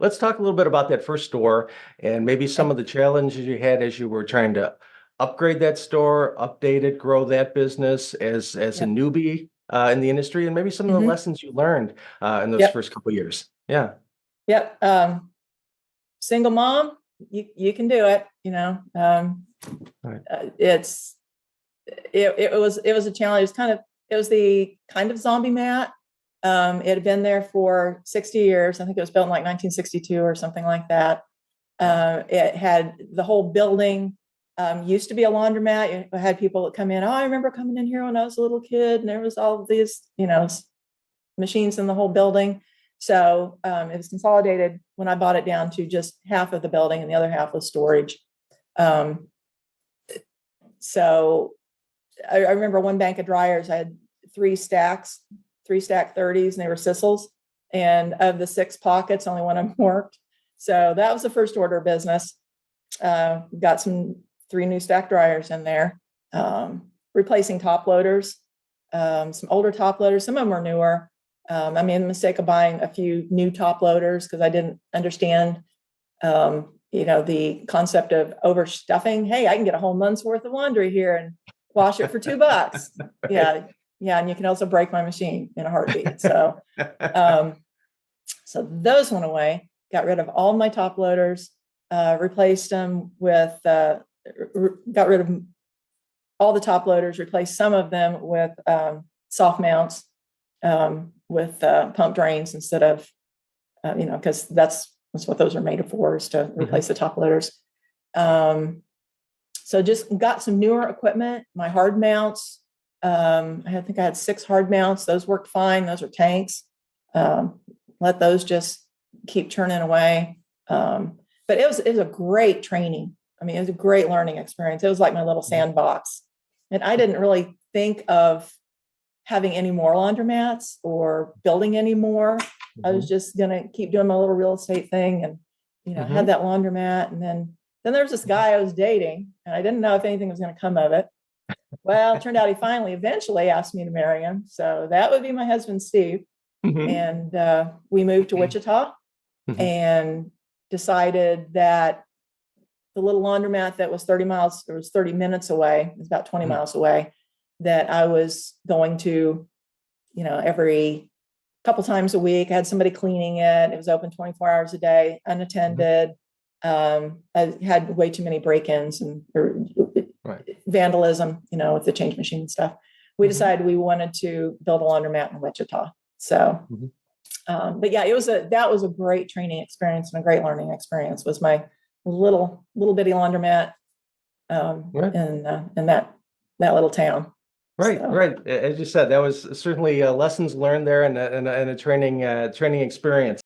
let's talk a little bit about that first store and maybe some of the challenges you had as you were trying to upgrade that store, update it, grow that business as a Yep. newbie in the industry, and maybe some of the hmm lessons you learned in those Yep. first couple years. Yeah. Yep. Single mom, you can do it. All right. It was a challenge. It was the kind of zombie mat. It had been there for 60 years. I think it was built in like 1962 or something like that. It had the whole building. Used to be a laundromat. You had people that come in. Oh, I remember coming in here when I was a little kid, and there was all these, machines in the whole building. So it was consolidated when I bought it down to just half of the building, and the other half was storage. Um, so I remember one bank of dryers. I had three stack 30s, and they were Sissels. And of the 6 pockets, only one of them worked. So that was the first order of business. Got 3 new stack dryers in there, replacing top loaders, some older top loaders. Some of them are newer. I made the mistake of buying a few new top loaders because I didn't understand, the concept of overstuffing. Hey, I can get a whole month's worth of laundry here and wash it for $2. Yeah. Yeah. And you can also break my machine in a heartbeat. So, so those went away, got rid of all my top loaders, replaced them with, got rid of all the top loaders, replaced some of them with soft mounts, with pump drains instead of, because that's what those are made for, is to replace the top loaders. So just got some newer equipment, my hard mounts. I think I had 6 hard mounts. Those worked fine. Those are tanks. Let those just keep churning away. But it was a great training. I mean, it was a great learning experience. It was like my little sandbox. And I didn't really think of having any more laundromats or building any more. I was just going to keep doing my little real estate thing, and, had that laundromat. And then there was this guy I was dating, and I didn't know if anything was going to come of it. Well, it turned out he eventually asked me to marry him. So that would be my husband, Steve. And we moved to Wichita and decided that the little laundromat that was 30 miles, it was 30 minutes away, it was about 20 miles away, that I was going to, every couple times a week. I had somebody cleaning it. It was open 24 hours a day, unattended. I had way too many break-ins and vandalism, with the change machine and stuff. We decided we wanted to build a laundromat in Wichita. So, but yeah, that was a great training experience and a great learning experience. Was my little bitty laundromat in that little town. Right, So. right. As you said, that was certainly lessons learned there and a training experience.